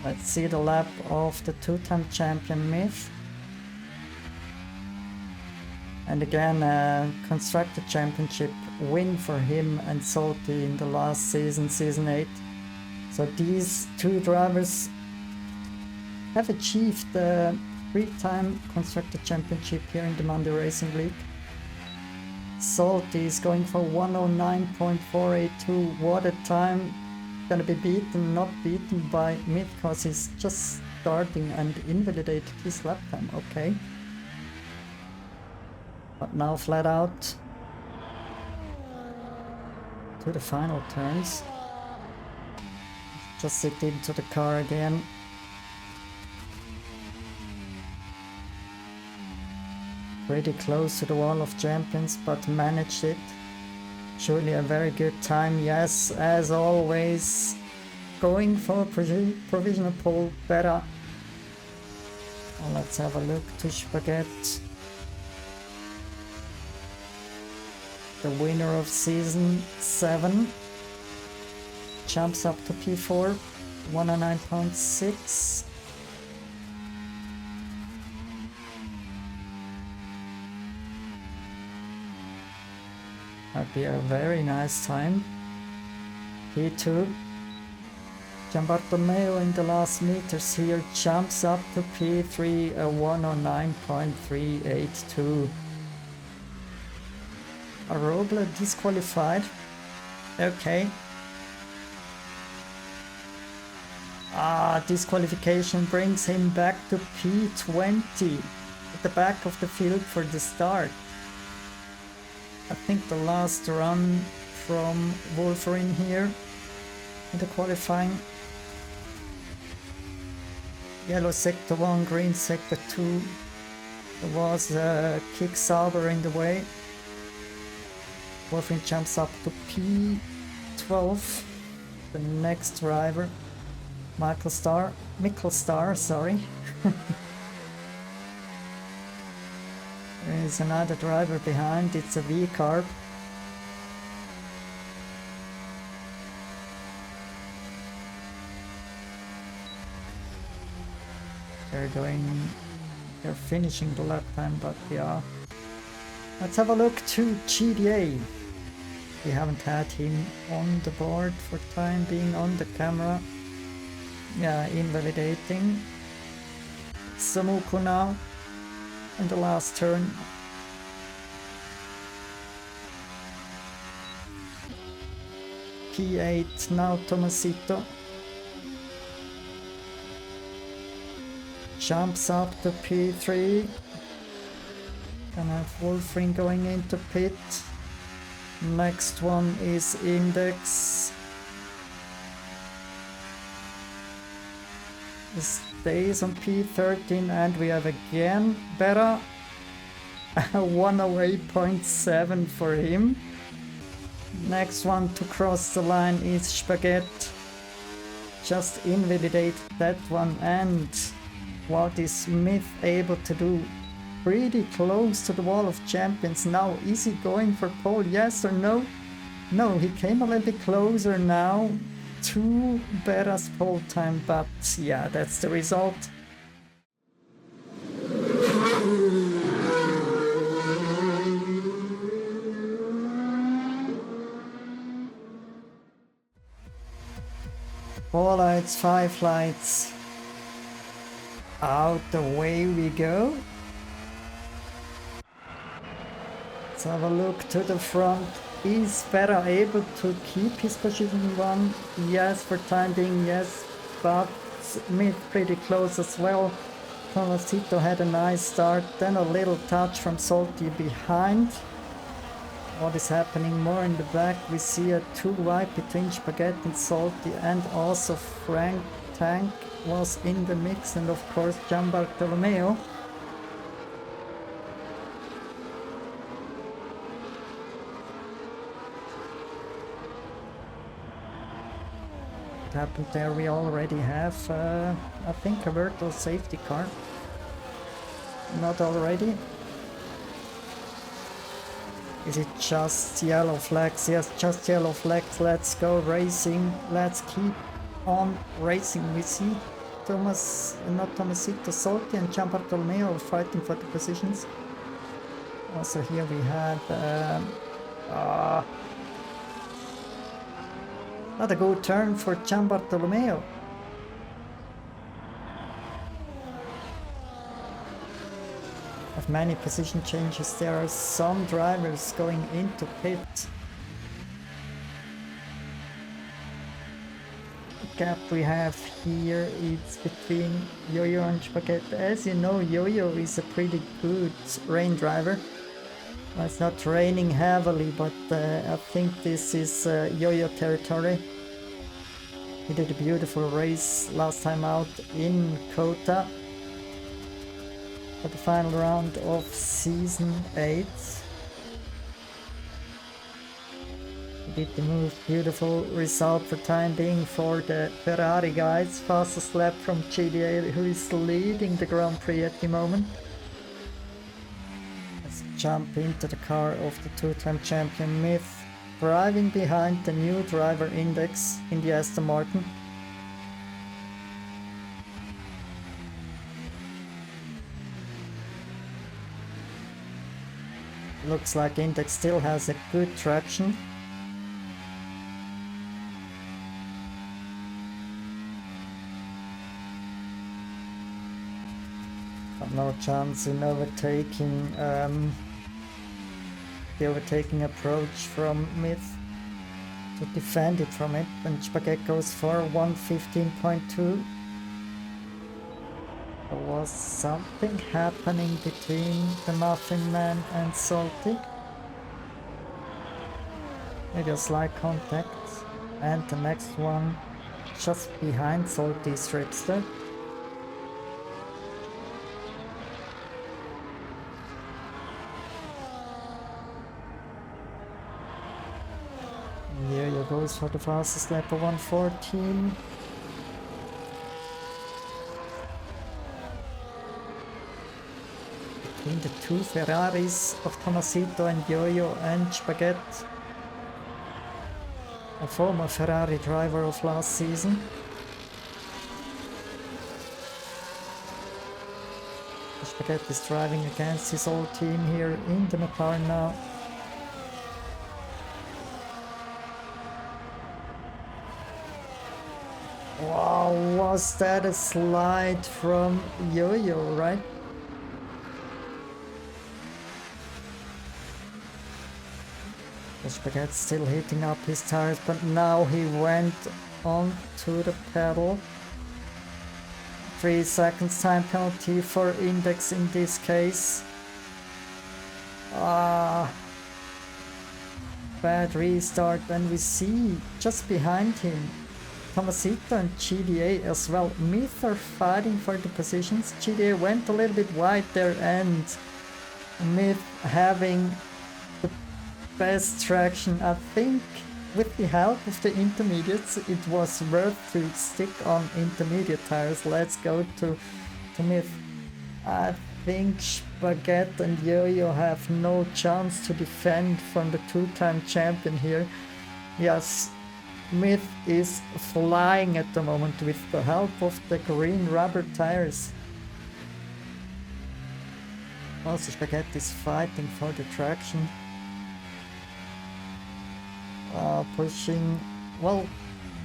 Let's see the lap of the two-time champion Myth. And again, Constructor Championship win for him and Zsolti in the last season, Season 8. So these two drivers have achieved the 3-time Constructor Championship here in the Monday Racing League. Zsolti is going for 109.482. What a time! Gonna be beaten, not beaten by Myth because he's just starting and invalidated his lap time. Okay. But now flat out to the final turns. Just sit into the car again. Pretty close to the wall of champions, but managed it. Surely a very good time. Yes, as always, going for provisional pole better. Well, let's have a look to Spaghetti. The winner of season 7 jumps up to P4, 109.6. That'd be a very nice time. P2. Gianbartolomeo in the last meters here jumps up to P3, a 109.382. Arobla disqualified. Okay. Disqualification brings him back to P20 at the back of the field for the start. I think the last run from Wolverine here in the qualifying. Yellow sector 1, green sector 2. There was a kick Sauber in the way. Wolverine jumps up to P12. The next driver, Mikkel Star, sorry. There is another driver behind, it's a V-carb. They're finishing the lap time, but yeah. Let's have a look to GDA. We haven't had him on the board for time being on the camera. Yeah, invalidating. Samuku now in the last turn. P8 now Tomasito. Jumps up to P3. Gonna have Wolfring going into pit. Next one is Index. Stays on P13 and we have again better. 108.7 for him. Next one to cross the line is Spaghetti. Just invalidate that one, and what is Smith able to do? Pretty close to the wall of champions now. Is he going for pole? Yes or no? No, he came a little bit closer now to Bera's pole time, but yeah, that's the result. Four lights, 5 lights. Out the way we go. Let's have a look to the front. Is Vera able to keep his position 1? Yes, for time being, yes. But Smith pretty close as well. Tomasito had a nice start. Then a little touch from Zsolti behind. What is happening more in the back? We see a 2 wide between Spaghetti and Zsolti, and also Frank Tank was in the mix, and of course Gianbartolomeo. What happened there? We already have, I think, a virtual safety car. Not already. Is it just yellow flags? Yes, just yellow flags. Let's go racing. Let's keep on racing. We see not Tomasito, Zsolti and Gianbartolomeo fighting for the positions. Also here we had not a good turn for Gianbartolomeo. Of many position changes, there are some drivers going into pit. The gap we have here is between Yo-Yo and Spaghetti. As you know, Yo-Yo is a pretty good rain driver. Well, it's not raining heavily, but I think this is Yo-Yo territory. He did a beautiful race last time out in Kota for the final round of Season 8. He did the move, beautiful result for time being for the Ferrari guys. Fastest lap from GDA, who is leading the Grand Prix at the moment. Let's jump into the car of the two-time champion Myth, driving behind the new driver Index in the Aston Martin. Looks like Index still has a good traction. But no chance in overtaking the overtaking approach from Myth to defend it from it, and Spaghetti goes for 1:15.2. There was something happening between the Muffin Man and Zsolti. Maybe a slight contact. And the next one just behind Zsolti's Tripster. Here you goes for the fastest lap of 1:14. Between the two Ferraris of Tomasito and Yo-Yo and Spaghetti, a former Ferrari driver of last season. Spaghetti is driving against his old team here in the McLaren now. Wow, was that a slide from Yo-Yo, right? Spaghetti still heating up his tires, but now he went onto the pedal. 3 seconds time penalty for Index in this case. Bad restart, and we see just behind him Tomasito and GDA as well. Myth are fighting for the positions. GDA went a little bit wide there, and Myth having the best traction. I think with the help of the intermediates it was worth to stick on intermediate tires. Let's go to Myth. I think Spaghetti and Yo-Yo have no chance to defend from the two-time champion here. Yes, Myth is flying at the moment with the help of the green rubber tires. Also Spaghetti is fighting for the traction. Pushing, well,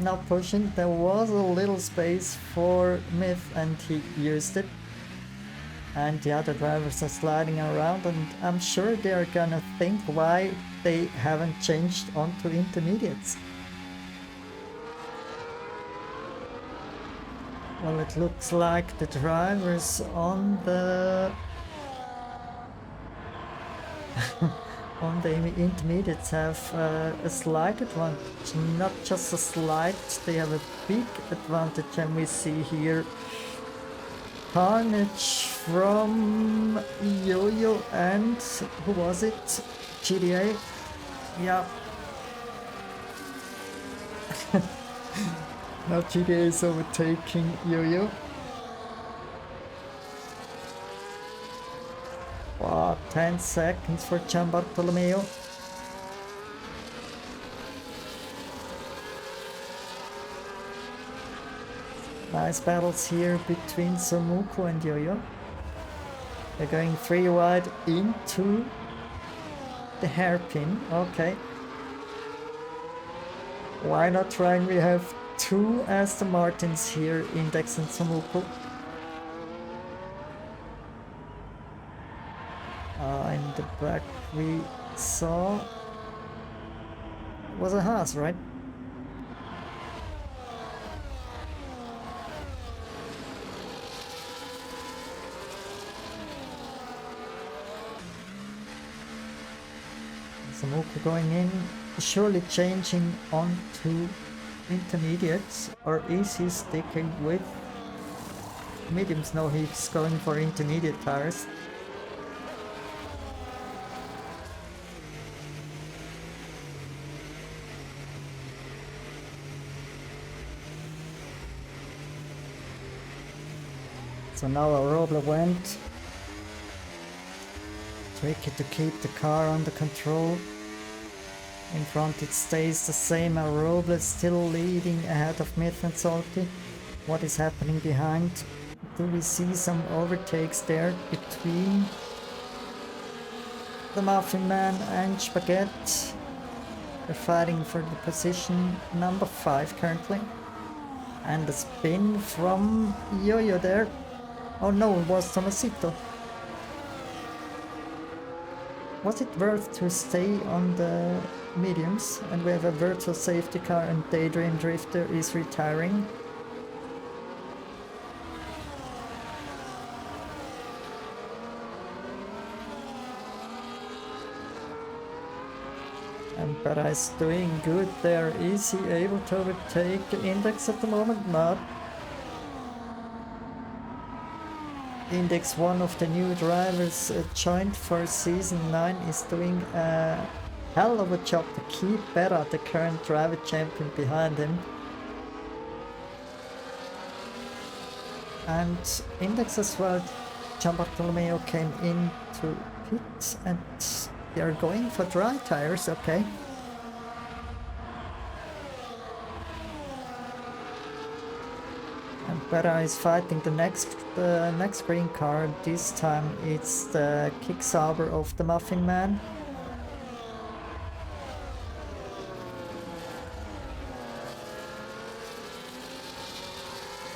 not pushing, there was a little space for Myth and he used it. And the other drivers are sliding around, and I'm sure they are gonna think why they haven't changed onto intermediates. Well, it looks like the drivers on the on the intermediates have a slight advantage, not just a slight, they have a big advantage, and we see here carnage from Yo-Yo and who was it? GDA? Yeah. Now GDA is overtaking Yo-Yo. Wow, 10 seconds for Gianbartolomeo. Nice battles here between Somuku and Yo-Yo. They're going 3 wide into the hairpin. Okay. Why not trying? We have 2 Aston Martins here, Index and Somuku. In the back we saw was a Haas, right? Somuku going in, surely changing onto intermediates, or is he sticking with mediums? No, he's going for intermediate tires. So now Roble went. Tricky to keep the car under control. In front it stays the same, Roble still leading ahead of Myth and Zsolti. What is happening behind? Do we see some overtakes there between the Muffin Man and Spaghetti? They're fighting for the position number 5 currently. And a spin from Yo-Yo there. Oh no, it was Tomasito. Was it worth to stay on the mediums? And we have a virtual safety car and Daydream Drifter is retiring. And Berra is doing good there. Is he able to overtake the Index at the moment? Not. Index, one of the new drivers joined for season 9, is doing a hell of a job to keep Berra, the current driver champion, behind him. And Index as well. Gian Bartolomeo came into pit and they are going for dry tires, okay. And Berra is fighting the next green car. This time it's the Kicksauber of the Muffin Man.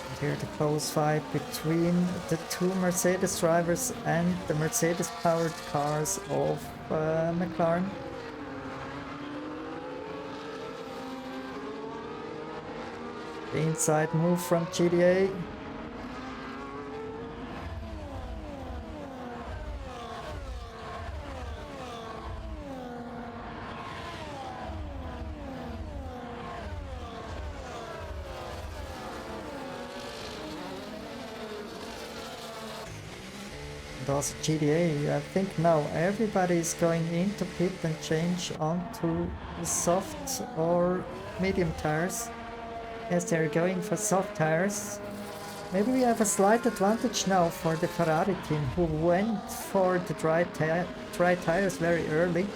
And here the close fight between the 2 Mercedes drivers and the Mercedes powered cars of McLaren. The inside move from GTA. And also GTA, I think now everybody is going into pit and change onto soft or medium tires. Yes, they're going for soft tires. Maybe we have a slight advantage now for the Ferrari team, who went for the dry tires very early.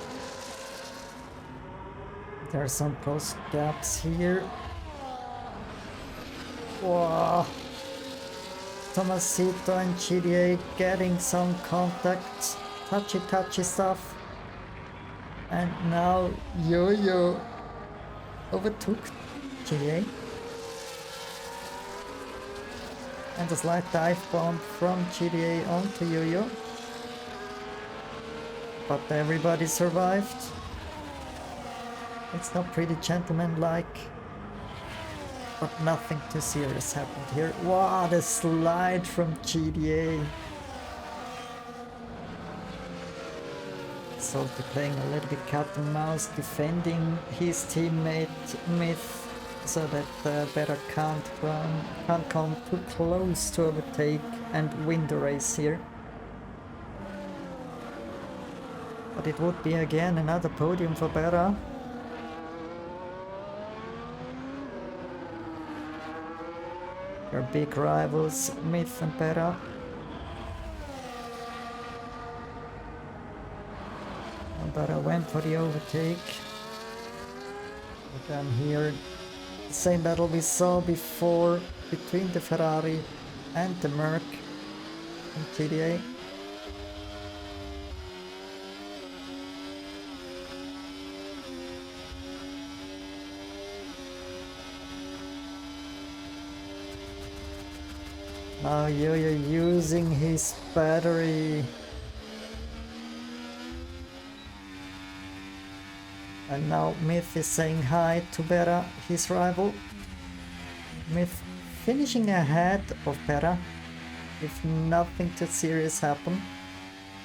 There are some close gaps here. Wow. Tomasito and GTA getting some contact. Touchy stuff. And now Yo-Yo overtook GTA. And a slight dive bomb from GTA onto Yo-Yo. But everybody survived. It's not pretty gentleman-like. But nothing too serious happened here. Wow, the slide from GTA. Zsolti playing a little bit cat and mouse, defending his teammate Myth, so that Berra can't come too close to overtake and win the race here. But it would be again another podium for Berra. Their big rivals, Myth and Berra. And Berra went for the overtake. But then here Same battle we saw before between the Ferrari and the Merc in GTA. Now you're using his battery. And now Myth is saying hi to Bera, his rival. Myth finishing ahead of Bera if nothing too serious happen.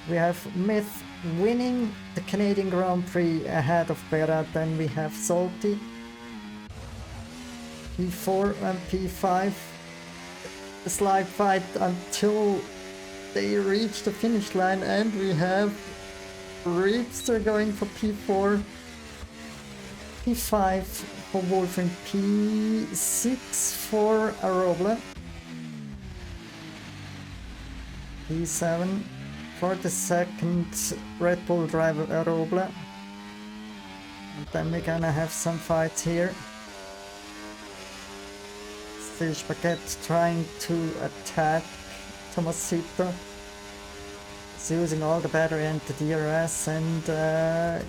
We have Myth winning the Canadian Grand Prix ahead of Bera, then we have Zsolti, P4 and P5. A slight fight until they reach the finish line, and we have Reapster going for P4, P5 for Wolf, and P6 for Aroble, P7 for the second Red Bull driver Aroble, and then we're gonna have some fights here. Still Spaghetti trying to attack Tomasito. He's using all the battery and the DRS, and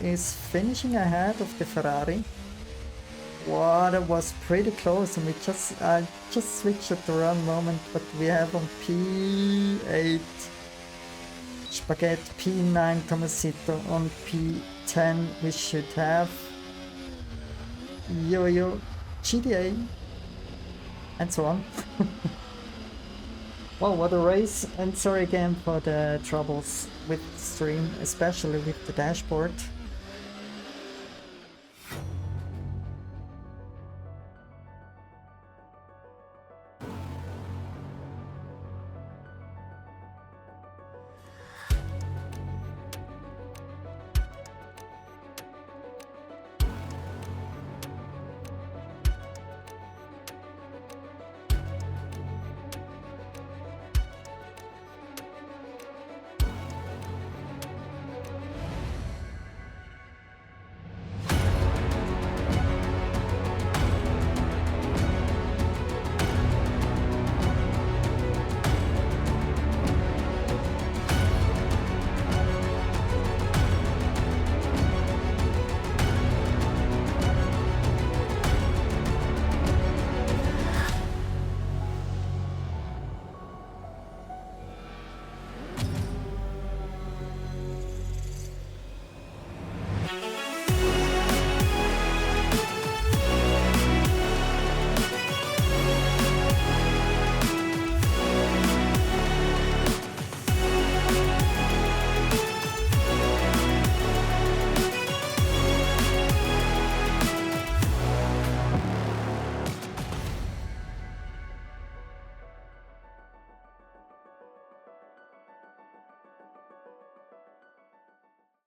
is finishing ahead of the Ferrari. Wow, that was pretty close, and I just switched at the wrong moment, but we have on P8 Spaghetti, P9 Tomasito, on P10 we should have Yo-Yo, GTA, and so on. Wow, what a race, and sorry again for the troubles with the stream, especially with the dashboard.